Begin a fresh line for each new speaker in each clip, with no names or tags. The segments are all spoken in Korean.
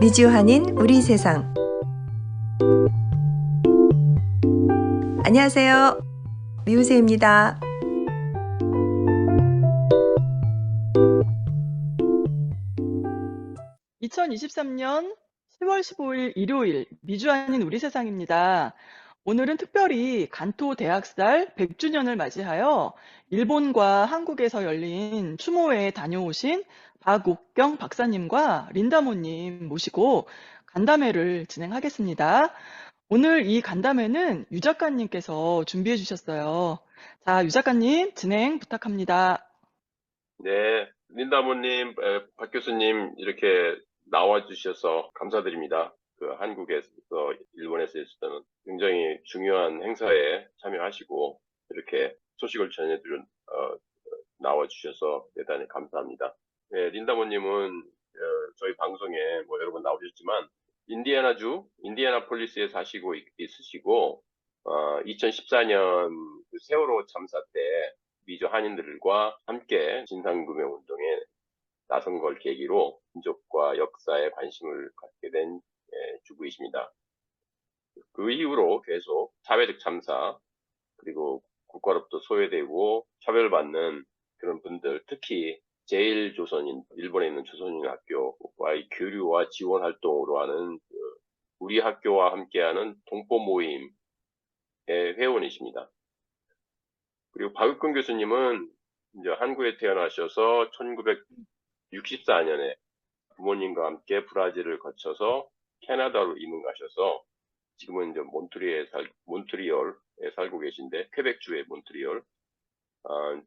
미주 한인 우리 세상. 안녕하세요. 미우새입니다.
(2023년 10월 15일) 일요일 미주 한인 우리 세상입니다. 오늘은 특별히 간토 대학살 100주년을 맞이하여 일본과 한국에서 열린 추모회에 다녀오신 박옥경 박사님과 린다모님 모시고 간담회를 진행하겠습니다. 오늘 이 간담회는 유 작가님께서 준비해 주셨어요. 자, 유 작가님 진행 부탁합니다.
네, 린다모님, 박 교수님 이렇게 나와주셔서 감사드립니다. 한국에서, 일본에서 있었던 굉장히 중요한 행사에 참여하시고 이렇게 소식을 나와주셔서 대단히 감사합니다. 네, 린다모님은 저희 방송에 여러 번 나오셨지만 인디애나주 인디애나폴리스에 사시고 있으시고 2014년 세월호 참사 때 미주 한인들과 함께 진상규명운동에 나선 걸 계기로 민족과 역사에 관심을 갖게 된 주부이십니다. 그 이후로 계속 사회적 참사 그리고 국가로부터 소외되고 차별받는 그런 분들, 특히 제1조선인, 일본에 있는 조선인 학교와의 교류와 지원 활동으로 하는 우리 학교와 함께하는 동포 모임의 회원이십니다. 그리고 박육근 교수님은 이제 한국에 태어나셔서 1964년에 부모님과 함께 브라질을 거쳐서 캐나다로 이민 가셔서 지금은 이제 몬트리올에 살고 계신데, 퀘벡주의 몬트리올.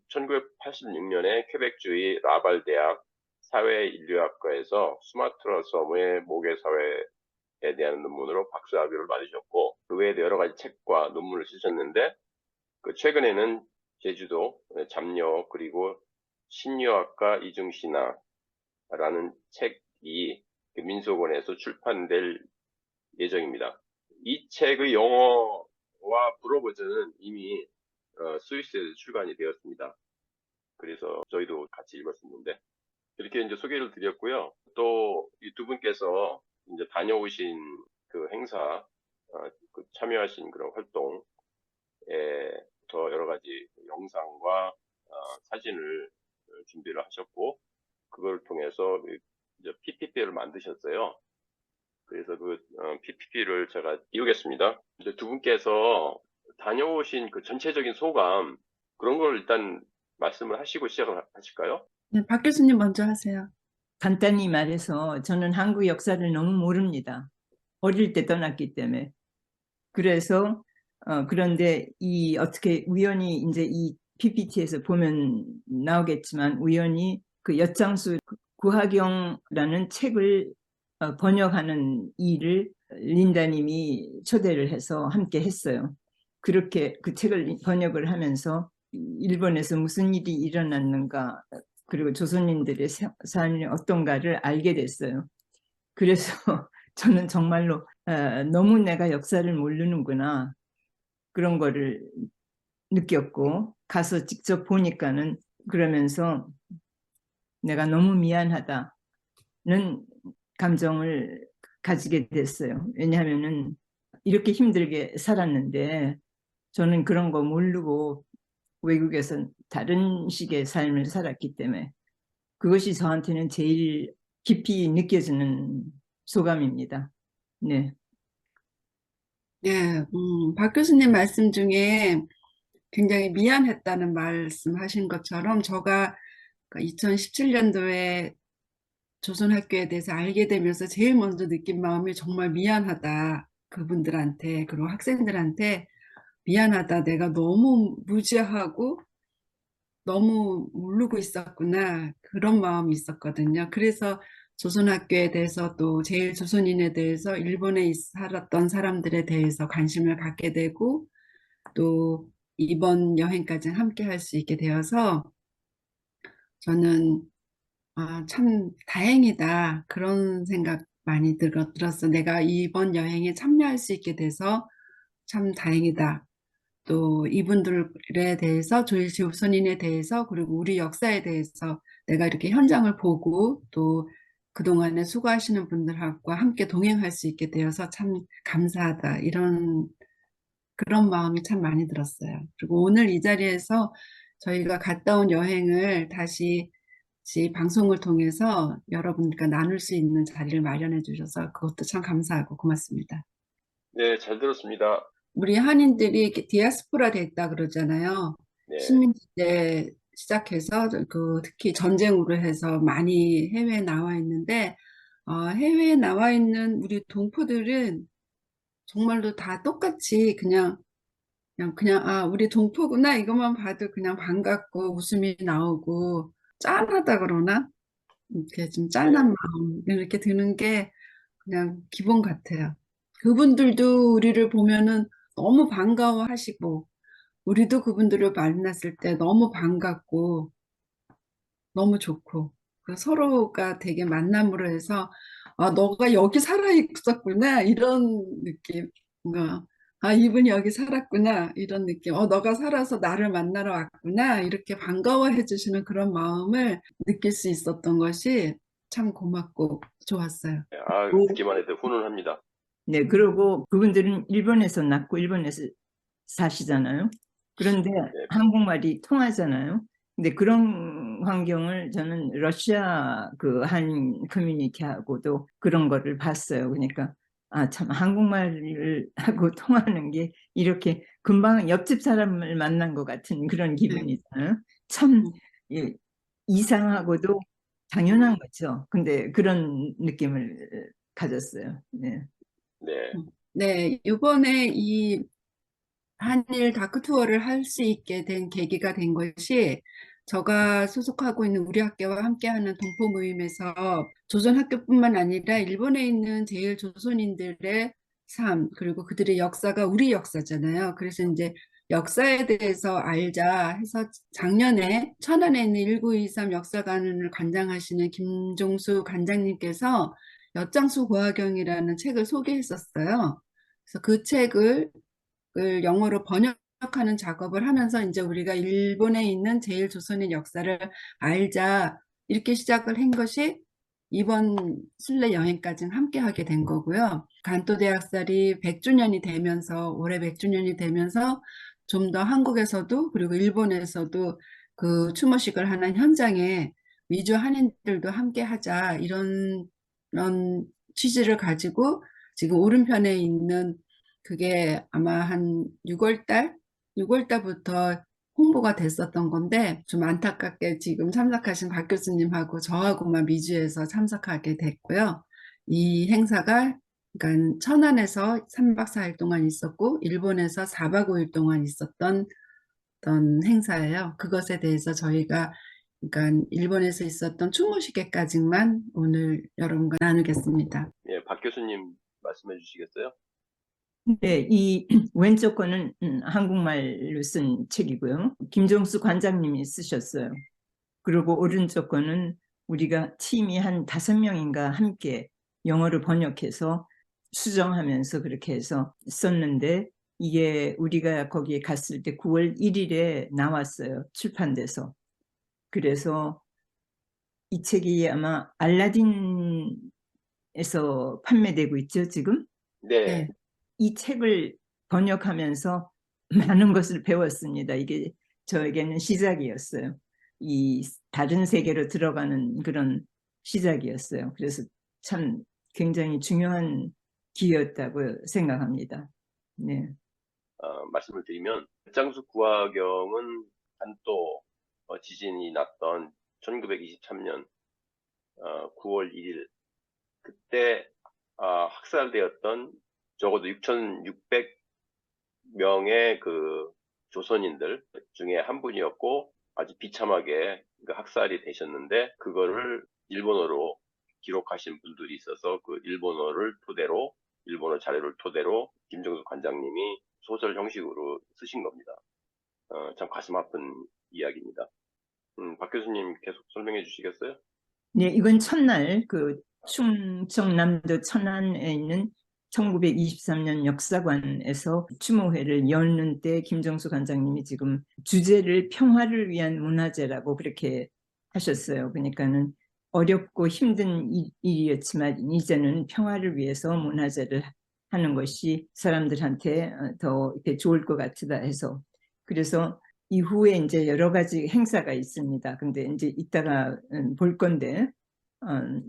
1986년에 퀘벡주의 라발 대학 사회인류학과에서 수마트라 섬의 모계사회에 대한 논문으로 박사학위를 받으셨고, 그 외에도 여러 가지 책과 논문을 쓰셨는데, 최근에는 제주도 잡녀 그리고 신유학과 이중신화라는 책이 민속원에서 출판될 예정입니다. 이 책의 영어와 불어 버전은 이미 스위스에서 출간이 되었습니다. 그래서 저희도 같이 읽었었는데 이렇게 이제 소개를 드렸고요. 또 이 두 분께서 이제 다녀오신 그 행사, 참여하신 그런 활동에 더 여러 가지 영상과 사진을 준비를 하셨고, 그걸 통해서 이제 PPT를 만드셨어요. 그래서 그 PPT를 제가 띄우겠습니다. 이제 두 분께서 다녀오신 그 전체적인 소감, 그런 걸 일단 말씀을 하시고 시작을 하실까요?
네, 박 교수님 먼저 하세요.
간단히 말해서 저는 한국 역사를 너무 모릅니다. 어릴 때 떠났기 때문에. 그래서 그런데 어떻게 우연히 이제 이 PPT에서 보면 나오겠지만 우연히 그 엿장수 구하경라는 책을 번역하는 일을 린다님이 초대를 해서 함께 했어요. 그렇게 그 책을 번역을 하면서 일본에서 무슨 일이 일어났는가, 그리고 조선인들의 삶이 어떤가를 알게 됐어요. 그래서 저는 정말로 너무 내가 역사를 모르는구나, 그런 거를 느꼈고, 가서 직접 보니까는 그러면서 내가 너무 미안하다는 감정을 가지게 됐어요. 왜냐하면은 이렇게 힘들게 살았는데 저는 그런 거 모르고 외국에서 다른 식의 삶을 살았기 때문에 그것이 저한테는 제일 깊이 느껴지는 소감입니다. 네.
예, 박 교수님 말씀 중에 굉장히 미안했다는 말씀하신 것처럼 제가 2017년도에 조선학교에 대해서 알게 되면서 제일 먼저 느낀 마음이 정말 미안하다. 그분들한테, 그리고 학생들한테 미안하다. 내가 너무 무지하고 너무 모르고 있었구나. 그런 마음이 있었거든요. 그래서 조선학교에 대해서 또 제일 조선인에 대해서 일본에 살았던 사람들에 대해서 관심을 갖게 되고 또 이번 여행까지 함께 할 수 있게 되어서 저는 참 다행이다. 그런 생각 많이 들었어. 내가 이번 여행에 참여할 수 있게 돼서 참 다행이다. 또 이분들에 대해서 조선인에 대해서 그리고 우리 역사에 대해서 내가 이렇게 현장을 보고 또 그동안에 수고하시는 분들과 함께 동행할 수 있게 되어서 참 감사하다. 이런 그런 마음이 참 많이 들었어요. 그리고 오늘 이 자리에서 저희가 갔다 온 여행을 다시 방송을 통해서 여러분과 나눌 수 있는 자리를 마련해 주셔서 그것도 참 감사하고 고맙습니다.
네, 잘 들었습니다.
우리 한인들이 이렇게 디아스포라 됐다 그러잖아요.
네,
식민지 시작해서 특히 전쟁으로 해서 많이 해외에 나와 있는데 해외에 나와 있는 우리 동포들은 정말로 다 똑같이 그냥 우리 동포구나 이것만 봐도 그냥 반갑고 웃음이 나오고 짠하다 그러나 이렇게 좀 짠한
네,
마음 이렇게 드는 게 그냥 기본 같아요. 그분들도 우리를 보면은 너무 반가워하시고 우리도 그분들을 만났을 때 너무 반갑고 너무 좋고 서로가 되게 만남으로 해서 너가 여기 살아 있었구나 이런 느낌. 뭔가 이분이 여기 살았구나 이런 느낌. 너가 살아서 나를 만나러 왔구나 이렇게 반가워해 주시는 그런 마음을 느낄 수 있었던 것이 참 고맙고 좋았어요.
듣기만 해도 훈훈합니다.
네, 그리고 그분들은 일본에서 낳고 일본에서 사시잖아요. 그런데
네,
한국말이 통하잖아요. 근데 그런 환경을 저는 러시아 그 한 커뮤니티하고도 그런 거를 봤어요. 그러니까 참 한국말을 하고 통하는 게 이렇게 금방 옆집 사람을 만난 것 같은 그런 기분이잖아요. 참 예, 이상하고도 당연한 거죠. 근데 그런 느낌을 가졌어요. 네.
네,
네, 이번에 이 한일 다크 투어를 할 수 있게 된 계기가 된 것이 제가 소속하고 있는 우리 학교와 함께하는 동포 모임에서 조선 학교뿐만 아니라 일본에 있는 제일 조선인들의 삶 그리고 그들의 역사가 우리 역사잖아요. 그래서 이제 역사에 대해서 알자 해서 작년에 천안에 있는 1923 역사관을 관장하시는 김종수 관장님께서 엿장수 고화경이라는 책을 소개했었어요. 그래서 그 책을 영어로 번역하는 작업을 하면서 이제 우리가 일본에 있는 제일 조선의 역사를 알자 이렇게 시작을 한 것이 이번 순례 여행까지는 함께 하게 된 거고요. 간토 대학살이 100주년이 되면서 올해 100주년이 되면서 좀 더 한국에서도 그리고 일본에서도 그 추모식을 하는 현장에 미주 한인들도 함께 하자 이런 취지를 가지고 지금 오른편에 있는 그게 아마 한 6월달부터 홍보가 됐었던 건데 좀 안타깝게 지금 참석하신 박 교수님하고 저하고만 미주에서 참석하게 됐고요. 이 행사가 그러니까 천안에서 3박 4일 동안 있었고 일본에서 4박 5일 동안 있었던 어떤 행사예요. 그것에 대해서 저희가 그러니까 일본에서 있었던 추모식에까지만 오늘 여러분과 나누겠습니다.
예, 박 교수님 말씀해 주시겠어요?
네, 이 왼쪽 거는 한국말로 쓴 책이고요. 김종수 관장님이 쓰셨어요. 그리고 오른쪽 거는 우리가 팀이 한 5명인가 함께 영어로 번역해서 수정하면서 그렇게 해서 썼는데 이게 우리가 거기에 갔을 때 9월 1일에 나왔어요. 출판돼서. 그래서 이 책이 아마 알라딘에서 판매되고 있죠, 지금?
네,
네.
이 책을 번역하면서 많은 것을 배웠습니다. 이게 저에게는 시작이었어요. 이 다른 세계로 들어가는 그런 시작이었어요. 그래서 참 굉장히 중요한 기회였다고 생각합니다. 네.
말씀을 드리면 장수 구화경은 간또 지진이 났던 1923년 9월 1일 그때 학살되었던 적어도 6,600명의 그 조선인들 중에 한 분이었고 아주 비참하게 그 학살이 되셨는데 그거를 일본어로 기록하신 분들이 있어서 그 일본어를 토대로 일본어 자료를 토대로 김정수 관장님이 소설 형식으로 쓰신 겁니다. 참 가슴 아픈 이야기입니다. 박 교수님 계속 설명해 주시겠어요?
네, 이건 첫날 그 충청남도 천안에 있는 1923년 역사관에서 추모회를 여는 때 김정수 관장님이 지금 주제를 평화를 위한 문화재라고 그렇게 하셨어요. 그러니까는 어렵고 힘든 일이었지만 이제는 평화를 위해서 문화재를 하는 것이 사람들한테 더 이렇게 좋을 것 같다 해서, 그래서 이후에 이제 여러 가지 행사가 있습니다. 근데 이제 이따가 볼 건데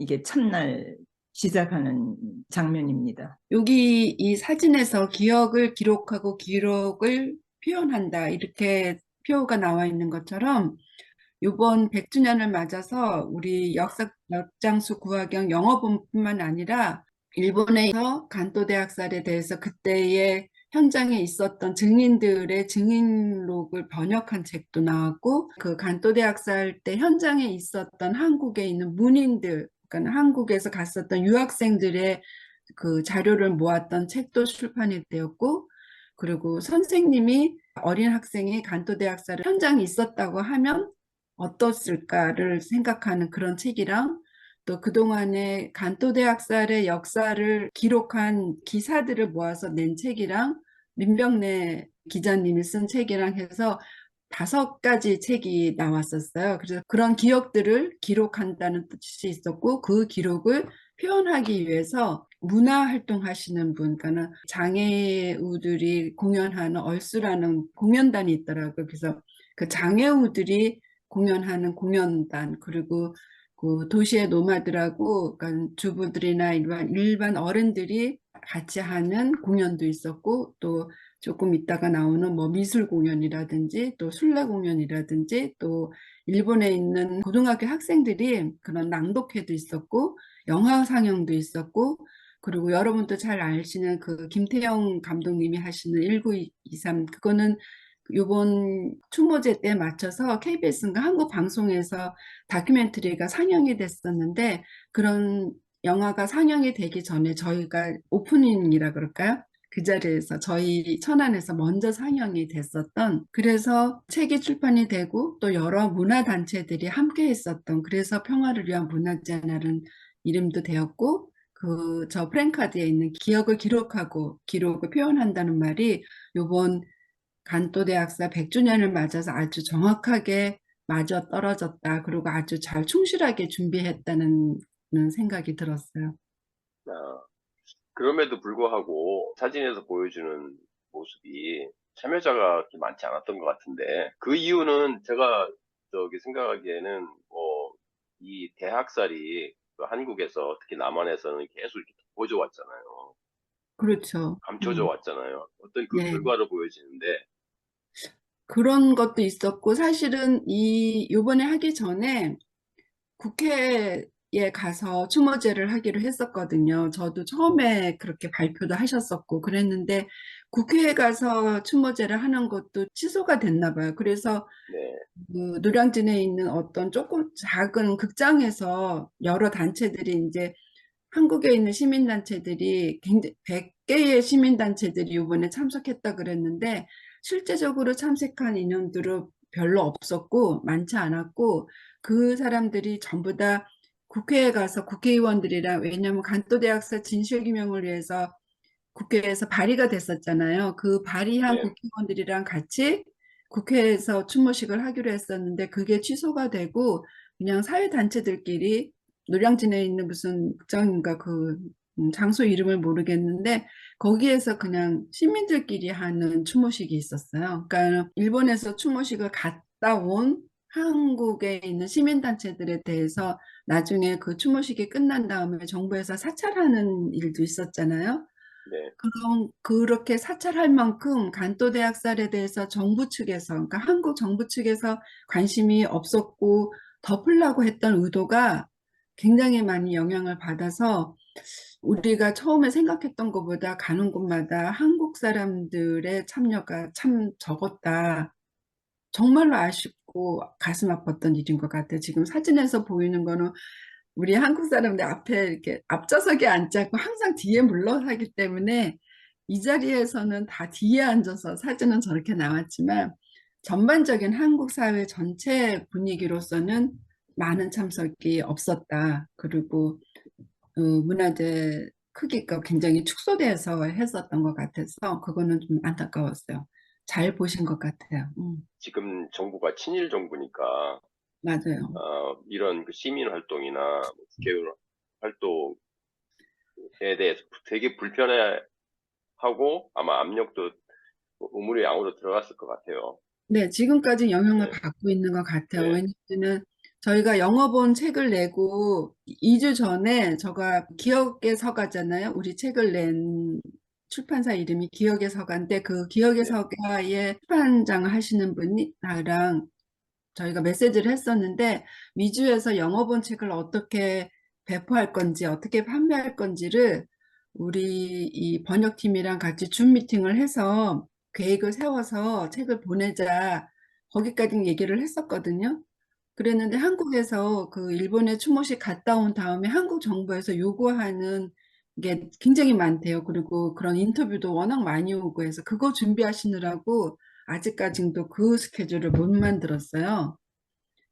이게 첫날 시작하는 장면입니다.
여기 이 사진에서 기억을 기록하고 기록을 표현한다, 이렇게 표가 나와 있는 것처럼 이번 100주년을 맞아서 우리 역장수 구화경 영어본뿐만 아니라 일본에서 간토 대학살에 대해서 그때의 현장에 있었던 증인들의 증인록을 번역한 책도 나왔고, 그 간토 대학살 때 현장에 있었던 한국에 있는 문인들, 그러니까 한국에서 갔었던 유학생들의 그 자료를 모았던 책도 출판이 되었고, 그리고 선생님이 어린 학생이 간토 대학살 현장에 있었다고 하면 어떻을까를 생각하는 그런 책이랑, 또 그동안의 간토 대학살의 역사를 기록한 기사들을 모아서 낸 책이랑, 민병래 기자님이 쓴 책이랑 해서 5가지 책이 나왔었어요. 그래서 그런 기억들을 기록한다는 뜻이 있었고, 그 기록을 표현하기 위해서 문화 활동하시는 분, 그러니까 장애우들이 공연하는 얼수라는 공연단이 있더라고요. 그래서 그 장애우들이 공연하는 공연단, 그리고 그 도시의 노마드라고, 그러니까 주부들이나 일반 어른들이 같이 하는 공연도 있었고, 또 조금 있다가 나오는 뭐 미술 공연이라든지 또 술래 공연이라든지, 또 일본에 있는 고등학교 학생들이 그런 낭독회도 있었고, 영화 상영도 있었고, 그리고 여러분도 잘 아시는 그 김태형 감독님이 하시는 1923, 그거는 이번 추모제 때 맞춰서 KBS인가 한국 방송에서 다큐멘터리가 상영이 됐었는데, 그런 영화가 상영이 되기 전에 저희가 오프닝이라 그럴까요? 그 자리에서 저희 천안에서 먼저 상영이 됐었던, 그래서 책이 출판이 되고 또 여러 문화단체들이 함께 했었던, 그래서 평화를 위한 문화재라는 이름도 되었고, 그 저 프랭카드에 있는 기억을 기록하고 기록을 표현한다는 말이 요번 간토 대학사 100주년을 맞아서 아주 정확하게 맞아 떨어졌다, 그리고 아주 잘 충실하게 준비했다는 생각이 들었어요.
아, 그럼에도 불구하고 사진에서 보여주는 모습이 참여자가 그렇게 많지 않았던 것 같은데, 그 이유는 제가 생각하기에는 이 대학살이 그 한국에서, 특히 남한에서는 계속 이렇게 덮어져 왔잖아요.
그렇죠.
감춰져 왔잖아요. 어떤 그
네.
결과로 보여지는데,
그런 것도 있었고, 사실은 요번에 하기 전에 국회에 가서 추모제를 하기로 했었거든요. 저도 처음에 그렇게 발표도 하셨었고 그랬는데, 국회에 가서 추모제를 하는 것도 취소가 됐나 봐요. 그래서
네,
그 노량진에 있는 어떤 조금 작은 극장에서 여러 단체들이, 이제 한국에 있는 시민단체들이 굉장히 100개의 시민단체들이 이번에 참석했다 그랬는데, 실제적으로 참석한 인원들은 별로 없었고 많지 않았고, 그 사람들이 전부 다 국회에 가서 국회의원들이랑, 왜냐하면 간또 대학살 진실규명을 위해서 국회에서 발의가 됐었잖아요. 그 발의한
네,
국회의원들이랑 같이 국회에서 추모식을 하기로 했었는데, 그게 취소가 되고 그냥 사회단체들끼리 노량진에 있는 무슨 극장인가, 그 장소 이름을 모르겠는데 거기에서 그냥 시민들끼리 하는 추모식이 있었어요. 그러니까 일본에서 추모식을 갔다 온 한국에 있는 시민단체들에 대해서 나중에 그 추모식이 끝난 다음에 정부에서 사찰하는 일도 있었잖아요.
네,
그렇게 사찰할 만큼 간또 대학살에 대해서 정부 측에서, 그러니까 한국 정부 측에서 관심이 없었고 덮으려고 했던 의도가 굉장히 많이 영향을 받아서, 우리가 처음에 생각했던 것보다 가는 곳마다 한국 사람들의 참여가 참 적었다. 정말로 아쉽고 가슴 아팠던 일인 것 같아요. 지금 사진에서 보이는 거는 우리 한국 사람들 앞에 이렇게 앞좌석에 앉지 않고 항상 뒤에 물러서기 때문에 이 자리에서는 다 뒤에 앉아서 사진은 저렇게 나왔지만, 전반적인 한국 사회 전체 분위기로서는 많은 참석이 없었다. 그리고 문화재 크기가 굉장히 축소돼서 했었던 것 같아서 그거는 좀 안타까웠어요. 잘 보신 것 같아요.
지금 정부가 친일 정부니까
맞아요.
이런 그 시민 활동이나 뭐 국회의원 활동에 대해서 되게 불편해하고 아마 압력도 우물의 양으로 들어갔을 것 같아요.
네, 지금까지 영향을
네,
받고 있는 것 같아요.
네,
왜냐하면 저희가 영어본 책을 내고 2주 전에 제가 기억의 서가잖아요. 우리 책을 낸 출판사 이름이 기억의 서가인데 그 기억의
네,
서가의 출판장을 하시는 분이 나랑 저희가 메시지를 했었는데 미주에서 영어본 책을 어떻게 배포할 건지 어떻게 판매할 건지를 우리 이 번역팀이랑 같이 줌 미팅을 해서 계획을 세워서 책을 보내자 거기까지 얘기를 했었거든요. 그랬는데 한국에서 그 일본에 추모식 갔다 온 다음에 한국 정부에서 요구하는 게 굉장히 많대요. 그리고 그런 인터뷰도 워낙 많이 오고 해서 그거 준비하시느라고 아직까지도 그 스케줄을 못 만들었어요.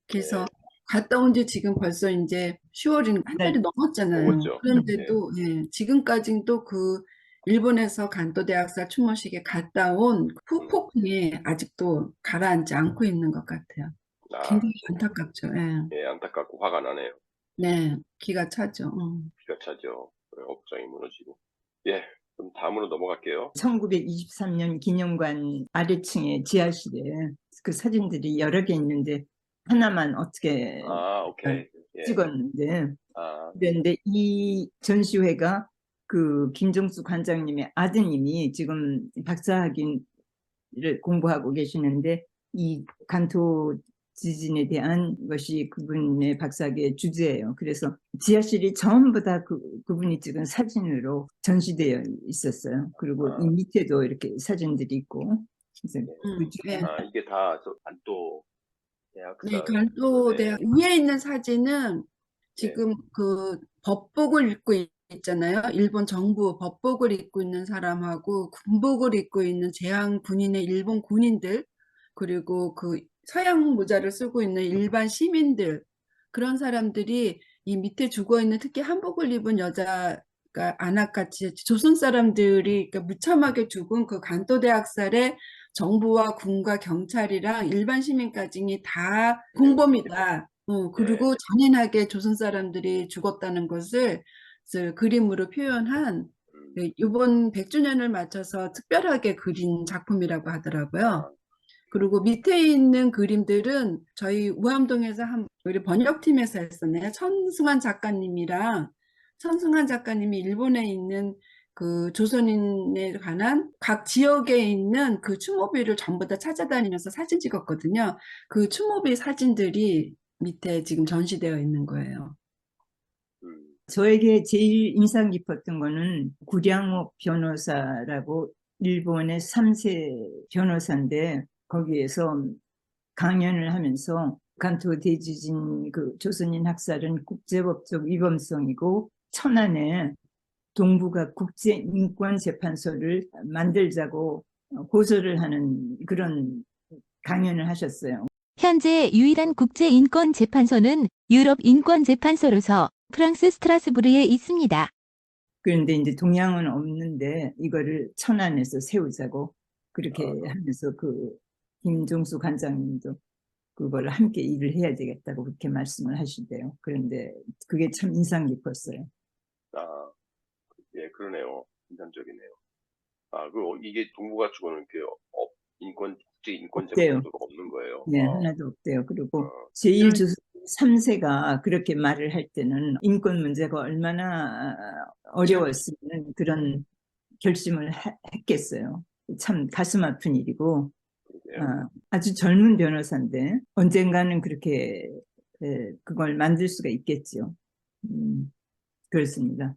그래서
네.
갔다 온 지 지금 벌써 이제 10월인 한 달이
네.
넘었잖아요.
넘었죠. 네,
그런데도 예, 지금까지도 그 일본에서 간토 대학사 추모식에 갔다 온 후폭풍이 아직도 가라앉지 않고 있는 것 같아요.
아,
굉장히 안타깝죠. 예.
예, 안타깝고 화가 나네요.
네, 기가 차죠.
피가 차죠. 업장이 무너지고. 예, 그럼 다음으로 넘어갈게요.
1923년 기념관 아래층에 지하실에 그 사진들이 여러 개 있는데 하나만 어떻게
오케이. 예,
찍었는데
아,
그런데 이 전시회가 그 김종수 관장님의 아드님이 지금 박사학위를 공부하고 계시는데 이 간토 지진에 대한 것이 그분의 박사학위의 주제예요. 그래서 지하실이 전부 다 그분이 찍은 사진으로 전시되어 있었어요. 그리고 이 밑에도 이렇게 사진들이 있고 그래서 그 중에
예.
이게 다 반도
네,
대학사.
간토 대학 위에 있는 사진은
네,
지금 그 법복을 입고 있잖아요. 일본 정부 법복을 입고 있는 사람하고 군복을 입고 있는 제향 군인의 일본 군인들, 그리고 그 서양 모자를 쓰고 있는 일반 시민들, 그런 사람들이 이 밑에 죽어 있는 특히 한복을 입은 여자가 안악같이 조선 사람들이 그러니까 무참하게 죽은 그 간토 대학살에 정부와 군과 경찰이랑 일반 시민까지 다 공범이다. 그리고 잔인하게 조선 사람들이 죽었다는 것을 그림으로 표현한
음,
이번 100주년을 맞춰서 특별하게 그린 작품이라고 하더라고요.
아,
그리고 밑에 있는 그림들은 저희 우암동에서 우리 번역팀에서 했었네요. 천승환 작가님이 일본에 있는 그 조선인에 관한 각 지역에 있는 그 추모비를 전부 다 찾아다니면서 사진 찍었거든요. 그 추모비 사진들이 밑에 지금 전시되어 있는 거예요.
저에게 제일 인상 깊었던 거는 구량옥 변호사라고 일본의 3세 변호사인데 거기에서 강연을 하면서 간토 대지진 그 조선인 학살은 국제법적 위법성이고 천안에 동북아 국제인권재판소를 만들자고 고소를 하는 그런 강연을 하셨어요.
현재 유일한 국제인권재판소는 유럽인권재판소로서 프랑스 스트라스부르에 있습니다.
그런데 이제 동양은 없는데 이거를 천안에서 세우자고 그렇게 하면서 그 김종수 관장님도 그걸 함께 일을 해야 되겠다고 그렇게 말씀을 하시대요. 그런데 그게 참 인상 깊었어요.
예, 그러네요. 인상적이네요. 이게 동북아 쪽은 국제 인권
없대요.
재판소가 없는 거예요.
네, 하나도 없대요. 그리고
어,
제1조선 3세가 그렇게 말을 할 때는 인권 문제가 얼마나 어려웠으면 그런 결심을 했겠어요. 참 가슴 아픈 일이고 아주 젊은 변호사인데 언젠가는 그렇게 그걸 만들 수가 있겠죠. 그렇습니다.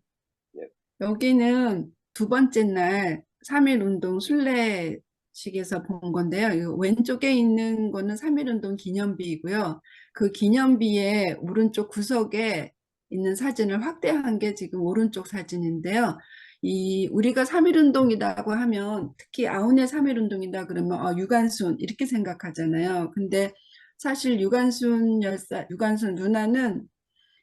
여기는 두 번째 날 3.1운동 순례식에서 본 건데요. 이 왼쪽에 있는 거는 3.1운동 기념비이고요. 그 기념비의 오른쪽 구석에 있는 사진을 확대한 게 지금 오른쪽 사진인데요. 우리가 3.1운동이라고 하면 특히 아우네 3.1운동이다 그러면 유관순 이렇게 생각하잖아요. 근데 사실 유관순 누나는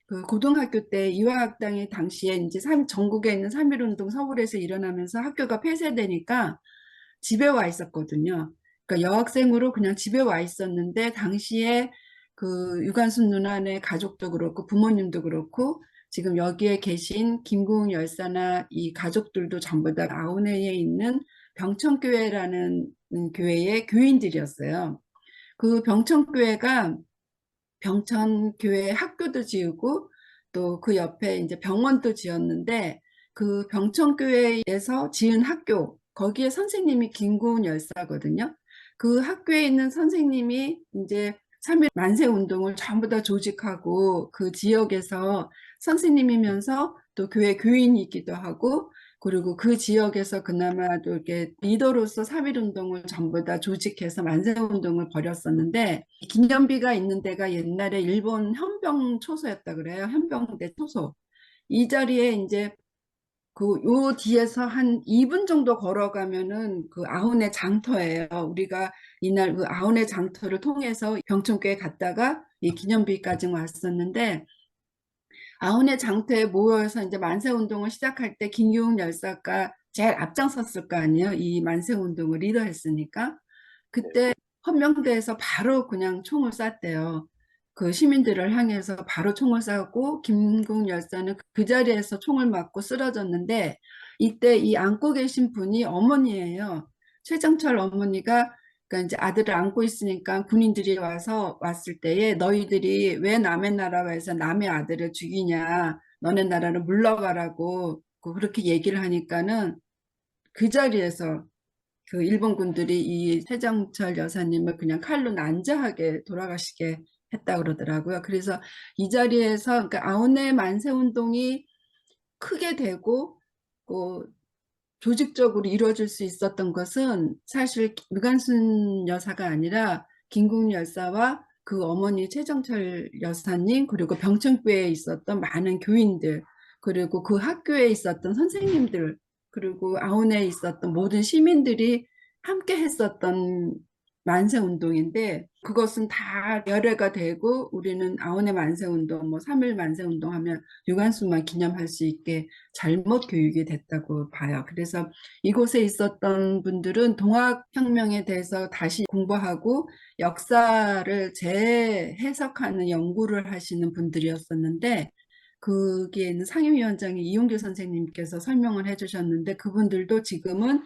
그 고등학교 때 이화학당이 당시에 이제 전국에 있는 3.1운동 서울에서 일어나면서 학교가 폐쇄되니까 집에 와 있었거든요. 그러니까 여학생으로 그냥 집에 와 있었는데 당시에 그 유관순 누나네 가족도 그렇고 부모님도 그렇고 지금 여기에 계신 김구웅 열사나 이 가족들도 전부 다 아우네에 있는 병천교회라는 교회의 교인들이었어요. 그 병천교회가 병천교회 학교도 지으고 또 그 옆에 이제 병원도 지었는데 그 병천교회에서 지은 학교 거기에 선생님이 김구은 열사거든요. 그 학교에 있는 선생님이 이제 3.1 만세운동을 전부 다 조직하고 그 지역에서 선생님이면서 또 교회 교인이기도 하고 그리고 그 지역에서 그나마도 이렇게 리더로서 3.1 운동을 전부 다 조직해서 만세 운동을 벌였었는데 기념비가 있는 데가 옛날에 일본 현병 초소였다 그래요. 현병대 초소. 이 자리에 이제 그 요 뒤에서 한 2분 정도 걸어가면은 그 아훈의 장터예요. 우리가 이날 그 아훈의 장터를 통해서 병천교에 갔다가 이 기념비까지 왔었는데 아훈의 장터에 모여서 이제 만세운동을 시작할 때 김기웅 열사가 제일 앞장섰을 거 아니에요. 이 만세운동을 리더했으니까. 그때 헌명대에서 바로 그냥 총을 쐈대요. 그 시민들을 향해서 바로 총을 쐈고 김기웅 열사는 그 자리에서 총을 맞고 쓰러졌는데 이때 이 안고 계신 분이 어머니예요. 최정철 어머니가 그러니까 이제 아들을 안고 있으니까 군인들이 왔을 때에 너희들이 왜 남의 나라에서 남의 아들을 죽이냐 너네 나라로 물러가라고 그렇게 얘기를 하니까는 그 자리에서 그 일본군들이 이 최정철 여사님을 그냥 칼로 난자하게 돌아가시게 했다 그러더라고요. 그래서 이 자리에서 그러니까 아우네 만세운동이 크게 되고 조직적으로 이루어질 수 있었던 것은 사실 유관순 여사가 아니라 김국 열사와 그 어머니 최정철 여사님 그리고 병천교회에 있었던 많은 교인들 그리고 그 학교에 있었던 선생님들 그리고 아온에 있었던 모든 시민들이 함께 했었던 만세운동인데 그것은 다 열애가 되고 우리는 아온의 만세운동 뭐 3.1 만세운동 하면 유관순만 기념할 수 있게 잘못 교육이 됐다고 봐요. 그래서 이곳에 있었던 분들은 동학혁명에 대해서 다시 공부하고 역사를 재해석하는 연구를 하시는 분들이었었는데 거기에 있는 상임위원장이 이용규 선생님께서 설명을 해주셨는데 그분들도 지금은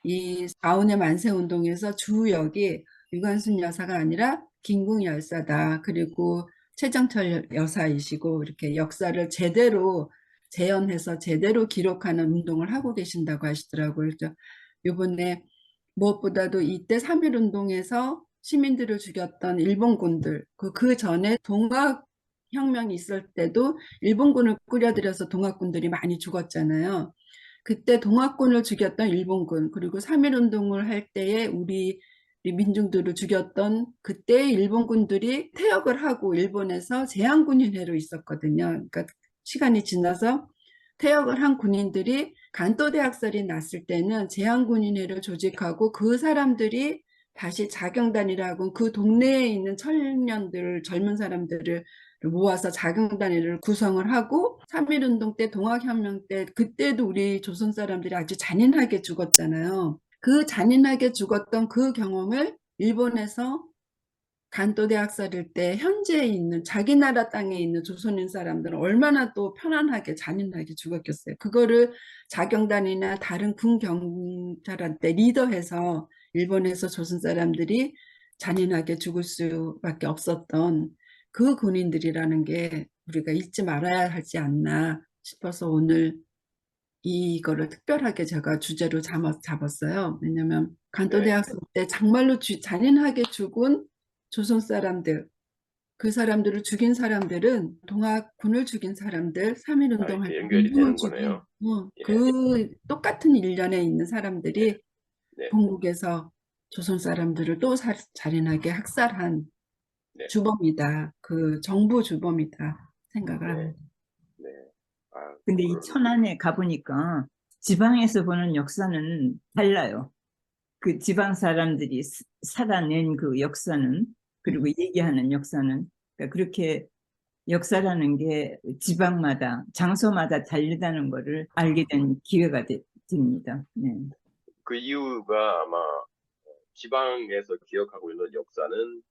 이 아운의 만세운동에서 주역이 유관순 여사가 아니라 김궁 열사다. 그리고 최정철 여사이시고 이렇게 역사를 제대로 재현해서 제대로 기록하는 운동을 하고 계신다고 하시더라고요. 그래서 이번에 무엇보다도 이때 3.1 운동에서 시민들을 죽였던 일본군들, 그 전에 동학혁명이 있을 때도 일본군을 꾸려들여서 동학군들이 많이 죽었잖아요. 그때 동학군을 죽였던 일본군, 그리고 3.1 운동을 할 때에 우리 민중들을 죽였던 그때 일본군들이 퇴역을 하고 일본에서 제한군인회로 있었거든요. 그러니까 시간이 지나서 퇴역을 한 군인들이 간토대학살이 났을 때는 제한군인회를 조직하고 그 사람들이 다시 자경단이라고 그 동네에 있는 청년들, 젊은 사람들을 모아서 자경단위를 구성을 하고 3.1 운동 때 동학혁명 때 그때도 우리 조선 사람들이 아주 잔인하게 죽었잖아요. 그 잔인하게 죽었던 그 경험을 일본에서 간토대학살일 때 현재에 있는 자기 나라 땅에 있는 조선인 사람들은 얼마나 또 편안하게 잔인하게 죽었겠어요. 그거를 자경단이나 다른 군 경찰한테 리더해서 일본에서 조선 사람들이 잔인하게 죽을 수밖에 없었던 그 군인들이라는 게 우리가 잊지 말아야 하지 않나 싶어서 오늘 이거를 특별하게 제가 주제로 잡았어요. 왜냐면 간토대학살 때 정말로 잔인하게 죽은 조선 사람들, 그 사람들을 죽인 사람들은 동학군을 죽인 사람들, 3.1 운동할 때
연결이 되는
죽인
거네요.
그 똑같은 일련에 있는 사람들이
네.
본국에서 조선 사람들을 또 잔인하게 학살한 주범이다. 그 정부 주범이다 생각을 합니다.
네.
근데 이 천안에 가보니까 지방에서 보는 역사는 달라요. 그 지방 사람들이 살아낸 그 역사는 그리고 얘기하는 역사는 그러니까 그렇게 역사라는 게 지방마다, 장소마다 다르다는 거를 알게 된 기회가 됩니다. 네.
그 이유가 아마 지방에서 기억하고 있는 역사는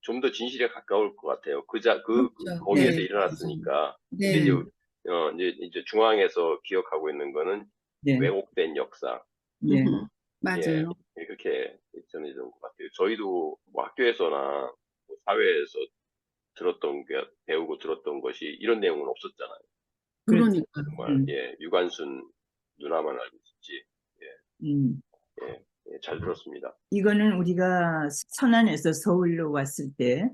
좀 더 진실에 가까울 것 같아요.
그렇죠.
거기에서
네,
일어났으니까.
네,
근데 이제 중앙에서 기억하고 있는 거는
네.
왜곡된 역사.
네.
맞아요.
예, 그렇게 전해지는 것 같아요. 저희도 뭐 학교에서나 뭐 사회에서 배우고 들었던 것이 이런 내용은 없었잖아요.
그렇죠.
그러니까.
정말, 유관순 누나만 알고 있었지.
음.
잘 들었습니다.
이거는 우리가 선안에서 서울로 왔을 때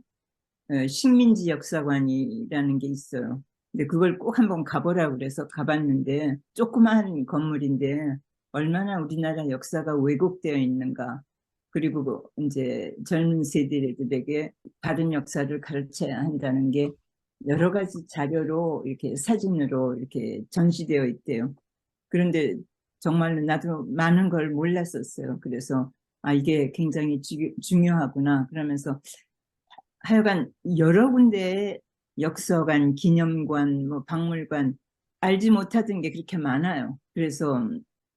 식민지 역사관이라는 게 있어요. 근데 그걸 꼭 한번 가보라고 그래서 가봤는데 조그마한 건물인데 얼마나 우리나라 역사가 왜곡되어 있는가. 그리고 이제 젊은 세대들에게 바른 역사를 가르쳐야 한다는 게 여러 가지 자료로 이렇게 사진으로 이렇게 전시되어 있대요. 그런데 정말로 나도 많은 걸 몰랐었어요. 그래서 이게 굉장히 중요하구나. 그러면서 하여간 여러 군데의 역사관, 기념관, 뭐 박물관 알지 못하던 게 그렇게 많아요. 그래서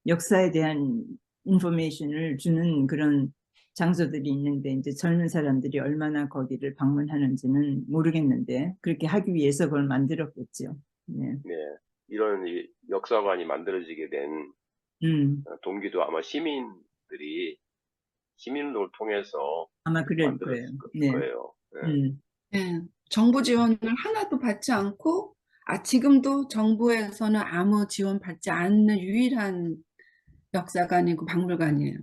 역사에 대한 인포메이션을 주는 그런 장소들이 있는데 이제 젊은 사람들이 얼마나 거기를 방문하는지는 모르겠는데 그렇게 하기 위해서 그걸 만들었겠죠. 네.
이런 역사관이 만들어지게 된 동기도 아마 시민운동을 통해서
아마 그럴 거예요.
만들었을
네.
거예요.
네, 정부 지원을 하나도 받지 않고, 지금도 정부에서는 아무 지원 받지 않는 유일한 역사관이고 박물관이에요.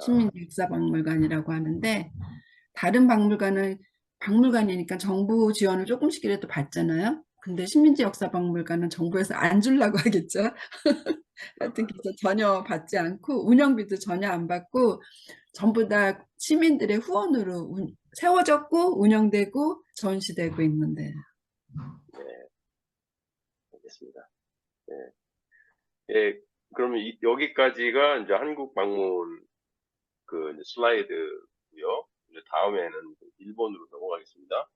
시민역사박물관이라고 하는데, 다른 박물관이니까 정부 지원을 조금씩이라도 받잖아요. 근데 시민지역사박물관은 정부에서 안 주려고 하겠죠. 하여튼 그래서 전혀 받지 않고 운영비도 전혀 안 받고 전부 다 시민들의 후원으로 세워졌고 운영되고 전시되고 있는데.
알겠습니다. 그러면 여기까지가 이제 한국 방문 이제 슬라이드고요. 이제 다음에는 일본으로 넘어가겠습니다.